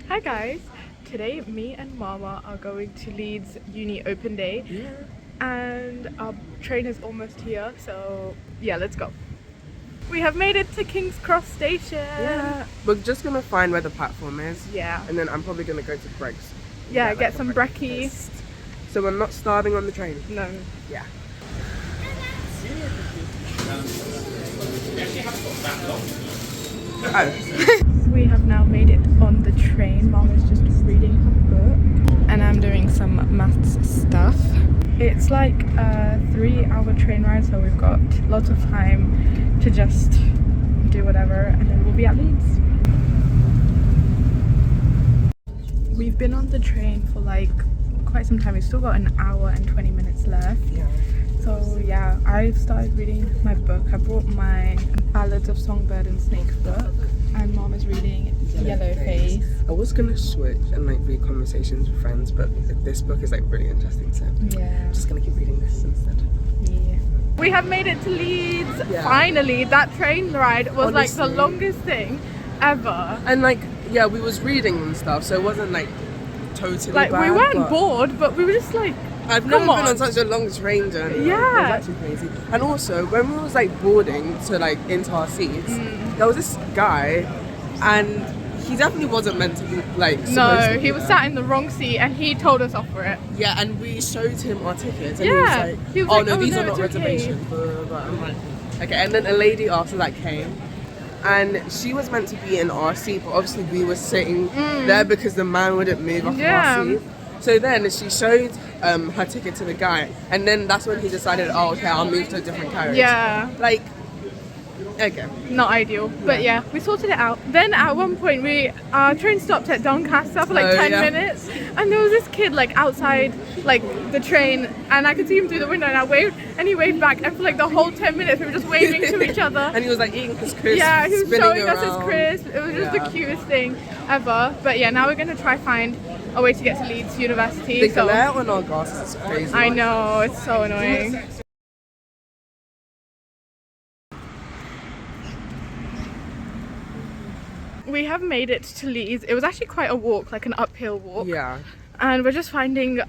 Hi guys, today me and Mama are going to Leeds Uni Open Day. Yeah. And our train is almost here, so yeah, let's go. We have made it to King's Cross Station. Yeah. We're just gonna find where the platform is. Yeah. And then I'm probably gonna go to Greg's. Yeah, get some brekkie. So we're not starving on the train. No. Yeah. Oh. We have now made it on the train. Mama's just reading her book and I'm doing some maths stuff. It's like a 3-hour train ride, so we've got lots of time to just do whatever and then we'll be at Leeds. We've been on the train for like quite some time. We've still got an hour and 20 minutes left. Yeah. So yeah, I've started reading my book. I brought my Ballads of Songbird and Snake book, and Mom is reading Yellow Face. I was gonna switch and like read Conversations with Friends, but this book is like really interesting, so Yeah. I'm just gonna keep reading this instead. Yeah. We have made it to Leeds. Yeah. Finally, that train ride was like the Honestly. longest thing ever. And like, yeah, we was reading and stuff, so it wasn't like totally Like bad, we weren't but bored, but we were just like, I've come never been on. on such a long train journey. Like, Yeah. it was actually crazy. And also, when we was like boarding to like into our seats, there was this guy, and he definitely wasn't meant to be like supposed No, to he be was there. sat in the wrong seat and he told us off for it. Yeah, and we showed him our tickets, and Yeah. he was like, oh no, these no, are not it's okay." reservations. Blah, blah, blah. I'm like, okay. And then a lady after that came, and she was meant to be in our seat, but obviously we were sitting there because the man wouldn't move off Yeah. of our seat. So then she showed her ticket to the guy, and then that's when he decided, oh okay, I'll move to a different carriage. Yeah. Like, okay. Not ideal, but yeah, we sorted it out. Then at one point our train stopped at Doncaster for like 10 yeah. minutes, and there was this kid like outside like the train, and I could see him through the window, and I waved and he waved back, and for like the whole 10 minutes we were just waving to each other. And he was like eating his crisp. Yeah, he was spinning showing us his around. crisp. It was just the Yeah. cutest thing ever. But yeah, now we're gonna try find a way to get to Leeds University. The So glare on our glasses is crazy. I know, it's so annoying. We have made it to Leeds. It was actually quite a walk, like an uphill walk. Yeah. And we're just finding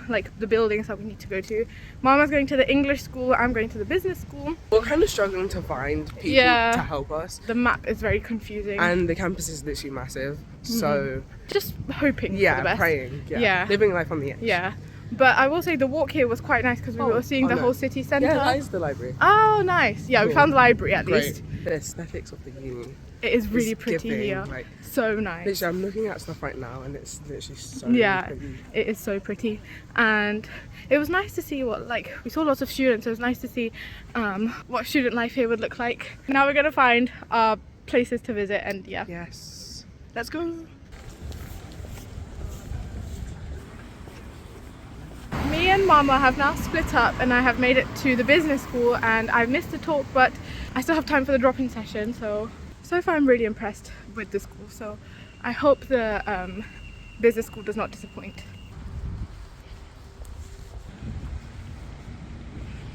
like the buildings that we need to go to. Mama's going to the English school, I'm going to the business school. We're kind of struggling to find people Yeah. to help us. The map is very confusing. And the campus is literally massive. So, just hoping for the yeah, best. praying. Yeah. Yeah. Living life on the edge. Yeah. But I will say the walk here was quite nice because we were seeing the no. whole city centre. Yeah, that is the library. Oh, nice. Yeah, we Cool. found the library at Great. least. The aesthetics of the uni. It is really It's pretty giving, here. like- So nice. Literally, I'm looking at stuff right now and it's literally so Yeah, pretty. it is so pretty, and it was nice to see what, like, we saw lots of students. It was nice to see what student life here would look like. Now we're gonna find places to visit, and yeah. Yes. Let's go. Me and Mama have now split up, and I have made it to the business school, and I've missed the talk, but I still have time for the drop-in session. So far I'm really impressed with the school. So I hope the business school does not disappoint.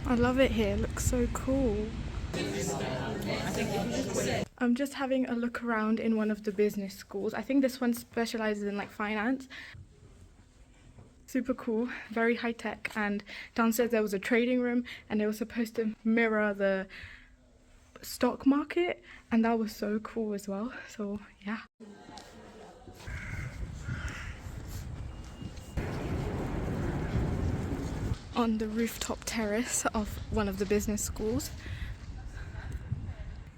I love it here. It looks so cool. I'm just having a look around in one of the business schools. I think this one specializes in like finance. Super cool, very high tech, and downstairs there was a trading room and it was supposed to mirror the stock market, and that was so cool as well. So yeah. On the rooftop terrace of one of the business schools.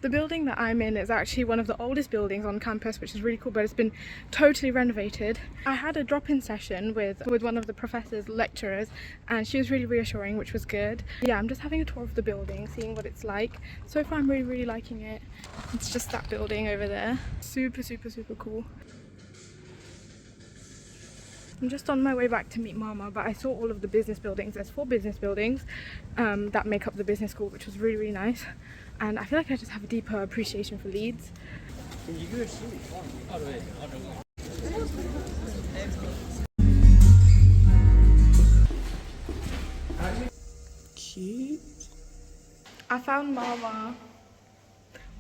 The building that I'm in is actually one of the oldest buildings on campus, which is really cool, but it's been totally renovated. I had a drop-in session with one of the professors, lecturers, and she was really reassuring, which was good. Yeah, I'm just having a tour of the building, seeing what it's like. So far I'm really, really liking it. It's just that building over there. Super, super, super cool. I'm just on my way back to meet Mama, but I saw all of the business buildings. There's 4 business buildings that make up the business school, which was really, really nice. And I feel like I just have a deeper appreciation for Leeds. Cute. I found Mama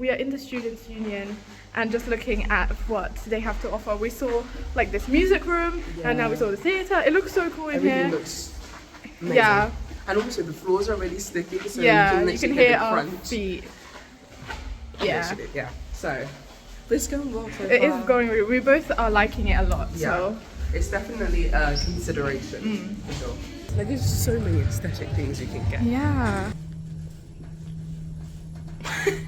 we are in the Students' Union and just looking at what they have to offer. We saw like this music room and now we saw the theatre. It looks so cool in Everything here. looks amazing. Yeah. And also the floors are really sticky, so Yeah, you you can hear hear the our crunch. feet. Yeah. Literally, yeah. So, but it's going well so It far. is going really, we both are liking it a lot, Yeah. so. It's definitely a consideration, for sure. Like, there's so many aesthetic things you can get. Yeah.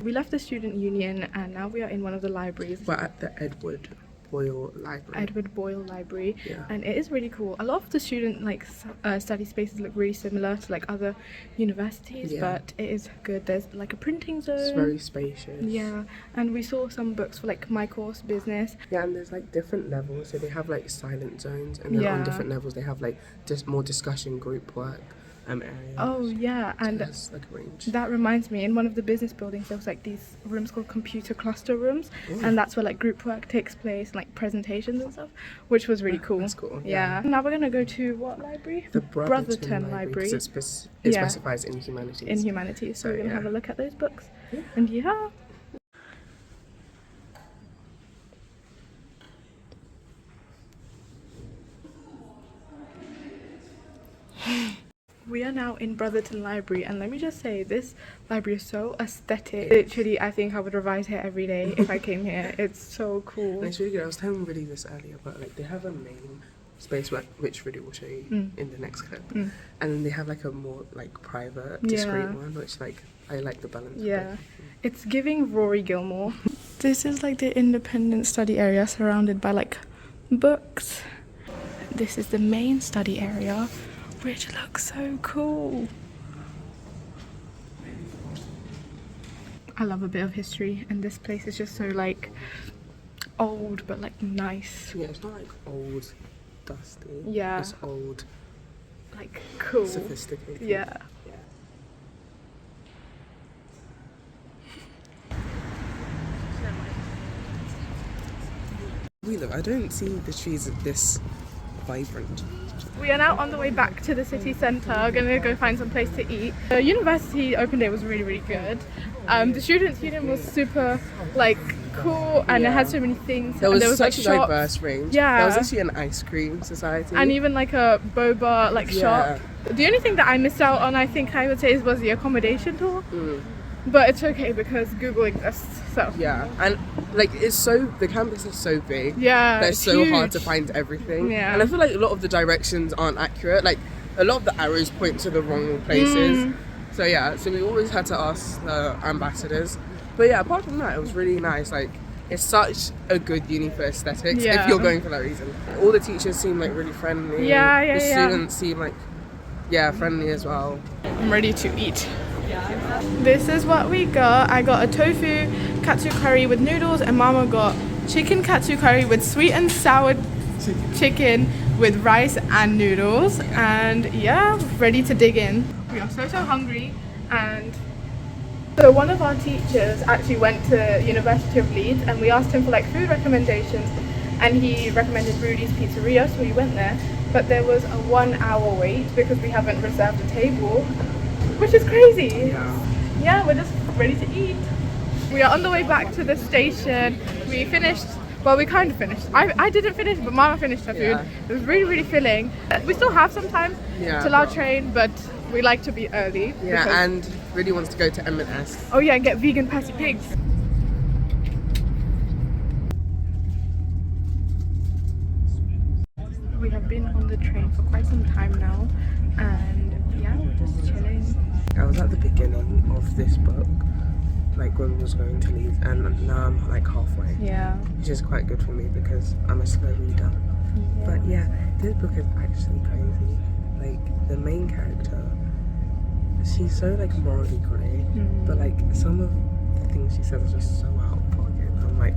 We left the Student Union and now we are in one of the libraries. We're at the Edward Boyle Library. Edward Boyle Library, Yeah. and it is really cool. A lot of the student study spaces look really similar to like other universities, Yeah. but it is good. There's like a printing zone. It's very spacious. Yeah, and we saw some books for like my course, business. Yeah, and there's like different levels. So they have like silent zones, and then on Yeah. different levels they have like just more discussion group work areas. Oh yeah, So and there's like a range. that reminds me, in one of the business buildings there was like these rooms called computer cluster rooms, and that's where like group work takes place, like presentations and stuff, which was really cool. That's cool. Yeah. Now we're gonna go to what library? The Brotherton Library. 'cause it Yeah. specifies in humanities. In humanities, so So, we're gonna yeah. have a look at those books. Yeah. And yeah. We are now in Brotherton Library, and let me just say, this library is so aesthetic. Literally, I think I would revise here every day if I came here. It's so cool. And it's really good. I was telling Riddhi this earlier, but like they have a main space which Riddhi will show you in the next clip, and then they have like a more like private, discreet Yeah. one, which like I like the balance. of Yeah, it. it's giving Rory Gilmore. This is like the independent study area surrounded by like books. This is the main study area, which looks so cool. I love a bit of history, and this place is just so like old but like nice. Yeah, it's not like old, dusty. Yeah. It's old, Like cool. sophisticated. Yeah. We look. I don't see the trees this vibrant. We are now on the way back to the city centre. Gonna go find some place to eat. The University Open Day was really, really good. The Students' Union was super like cool, and it had so many things. There and was like such a shops, diverse range. Yeah. There was actually an ice cream society. and even like a boba like Yeah. shop. The only thing that I missed out on, I think I would say, was the accommodation tour. But it's okay because Google exists. So Yeah, and like it's so the campus is so big. yeah, That it's so hard to huge. find everything. Yeah. And I feel like a lot of the directions aren't accurate. Like a lot of the arrows point to the wrong places. So yeah, so we always had to ask the ambassadors. But yeah, apart from that, it was really nice. Like it's such a good uni for aesthetics Yeah. if you're going for that reason. All the teachers seem like really friendly. Yeah, The yeah. students seem like friendly as well. I'm ready to eat. This is what we got. I got a tofu katsu curry with noodles, and Mama got chicken katsu curry with sweet and sour chicken with rice and noodles. And yeah, ready to dig in. We are so hungry, and so one of our teachers actually went to University of Leeds, and we asked him for like food recommendations, and he recommended Rudy's Pizzeria, so we went there. But there was a 1 hour wait because we haven't reserved a table, which is crazy. Yeah, we're just ready to eat. We are on the way back to the station. We finished, well, we kind of finished. I didn't finish, but Mama finished her food. Yeah. It was really, really filling. We still have some time Yeah, till our but- train, but we like to be early. Yeah, because- and really wants to go to M&S. oh yeah, and get vegan patty pigs. We have been on the train for quite some time now, and yeah, we're just chilling. I was at the beginning of this book, like when we was going to Leeds, and now I'm like halfway, Yeah. which is quite good for me because I'm a slow reader. But yeah, this book is actually crazy. Like the main character, she's so like morally grey, but like some of the things she says are just so out of pocket. I'm like,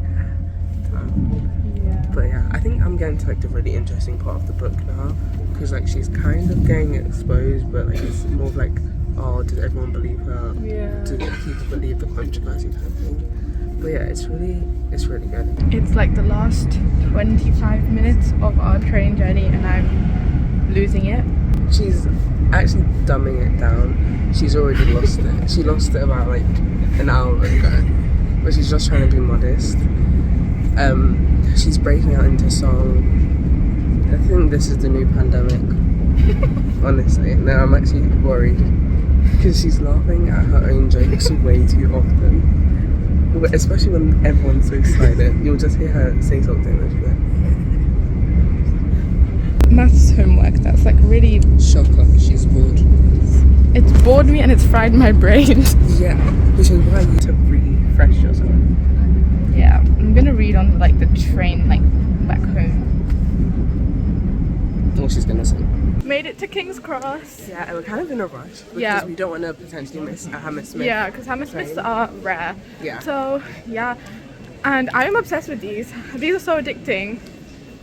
Yeah. but yeah, I think I'm getting to like the really interesting part of the book now, because like she's kind of getting exposed, but like it's more of like, oh, did everyone believe her? Yeah. Did people believe the controversy type thing? But yeah, it's really good. It's like the last 25 minutes of our train journey, and I'm losing it. She's actually dumbing it down. She's already lost it. She lost it about like an hour ago. but she's just trying to be modest. She's breaking out into song. I think this is the new pandemic. Honestly, now I'm actually worried because she's laughing at her own jokes way too often. Especially when everyone's so silent, you'll just hear her say something and she'll be like, Maths homework, that's like really... shocker, she's bored. It's bored me and it's fried my brain. Yeah, which is why you need to refresh yourself. Yeah, I'm gonna read on like the train like back home. What she's gonna say. Made it to King's Cross. Yeah, and we're kind of in a rush because we don't want to potentially miss a Hammersmith. Yeah, because Hammersmiths are rare. Yeah. So yeah, and I am obsessed with these. These are so addicting.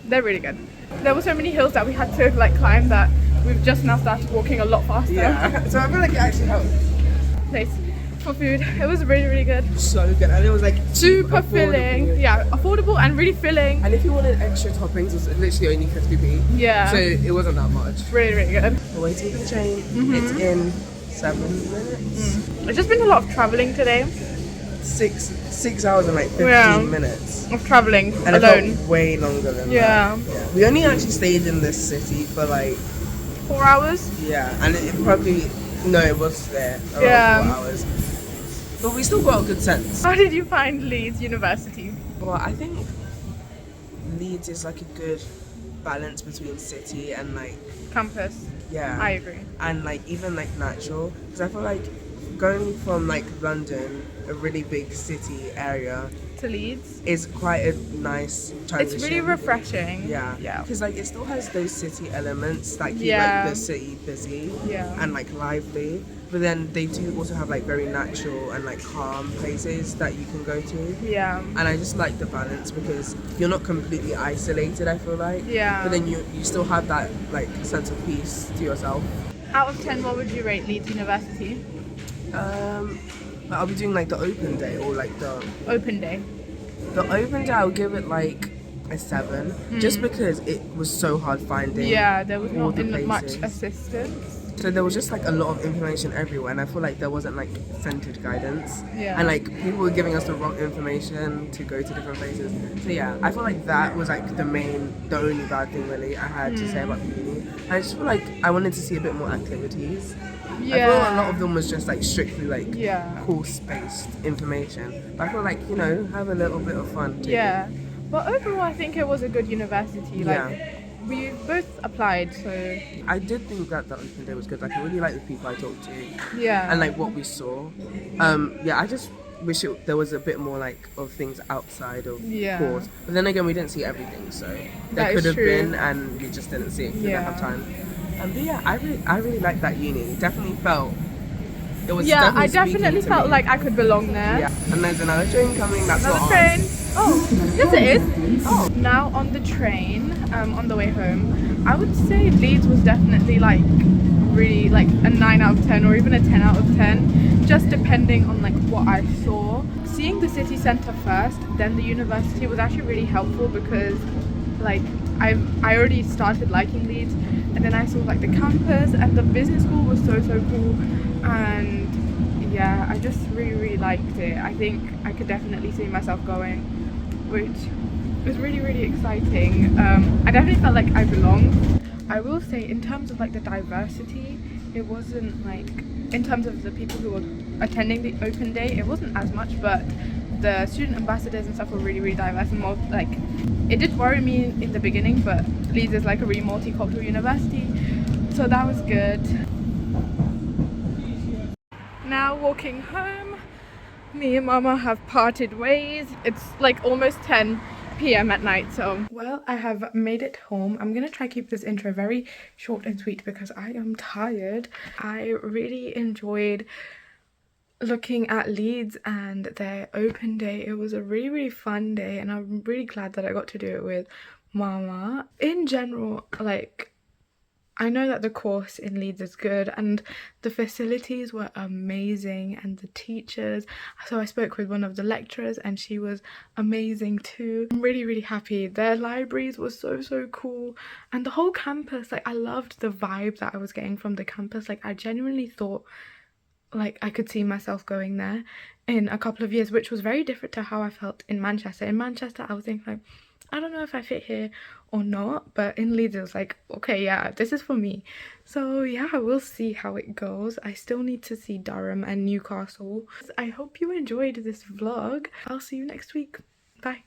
They're really good. There were so many hills that we had to like climb that we've just now started walking a lot faster. Yeah. So I feel like it actually helped. Place for food. It was really, really good. So good, and it was like Super filling. Yeah, affordable and really filling. And if you wanted extra toppings, it was literally only 50p. Yeah. So it wasn't that much. Really, really good. We're waiting for the train. It's in 7 minutes. It's just been a lot of traveling today. 6 hours and like 15 minutes. Of traveling And alone. it felt way longer than Yeah. that. Yeah. We only actually stayed in this city for like 4 hours. yeah, and it probably it was there around Yeah. 4 hours. But we still got a good sense. How did you find Leeds University? Well, I think Leeds is like a good balance between city and like Campus. yeah. I agree. And like even like natural, because I feel like going from like London, a really big city area, To Leeds. is quite a nice transition. It's really refreshing. Yeah, Yeah. because like it still has those city elements that keep Yeah. like the city busy Yeah. and like lively. But then they do also have like very natural and like calm places that you can go to. Yeah. And I just like the balance because you're not completely isolated, I feel like. Yeah. But then you still have that like sense of peace to yourself. Out of 10, what would you rate Leeds University? I'll be doing like the open day or like the Open day. open day. I'll give it like a 7, just because it was so hard finding. Yeah, there was all not the much places. assistance. So there was just like a lot of information everywhere, and I feel like there wasn't like centered guidance. Yeah. And like people were giving us the wrong information to go to different places. So yeah, I feel like that was like the only bad thing really I had to say about the uni. I just feel like I wanted to see a bit more activities. Yeah. I feel a lot of them was just like strictly like Yeah. course-based information. But I feel like have a little bit of fun too. Yeah. But overall, I think it was a good university. Like, we both applied, so I did think that the open day was good. Like I really liked the people I talked to. yeah. And like what we saw. I just wish there was a bit more like of things outside of Yeah. course. But then again, we didn't see everything, so That there is could have true. been, and we just didn't see it. We didn't have time. But yeah, I really liked that uni. Definitely felt it was. Yeah, I speaking definitely to felt me. like I could belong there. Yeah, and there's another train coming. That's Another what train. Oh, yes it is. Oh. Now on the train, on the way home, I would say Leeds was definitely like really like a 9 out of 10 or even a 10 out of 10, just depending on like what I saw. Seeing the city centre first, then the university was actually really helpful because like I already started liking Leeds, and then I saw like the campus and the business school was so cool, and yeah, I just really liked it. I think I could definitely see myself going, which was really exciting. I definitely felt like I belonged. I will say in terms of like the diversity, it wasn't like, in terms of the people who were attending the open day, it wasn't as much, but the student ambassadors and stuff were really diverse and more like, it did worry me in the beginning, but Leeds is like a really multicultural university, so that was good. Now walking home, me and Mama have parted ways. It's like almost 10 p.m. at night, so well, I have made it home. I'm gonna try keep this intro very short and sweet because I am tired. I really enjoyed looking at Leeds and their open day. It was a really fun day, and I'm really glad that I got to do it with Mama. In general, like, I know that the course in Leeds is good and the facilities were amazing and the teachers. So I spoke with one of the lecturers and she was amazing too. I'm really happy. Their libraries were so cool, and the whole campus, like I loved the vibe that I was getting from the campus. Like I genuinely thought like I could see myself going there. in a couple of years, which was very different to how I felt in Manchester. In Manchester, I was thinking like, I don't know if I fit here or not, but in Leeds, it was like, okay, yeah, this is for me. So yeah, we'll see how it goes. I still need to see Durham and Newcastle. I hope you enjoyed this vlog. I'll see you next week. Bye.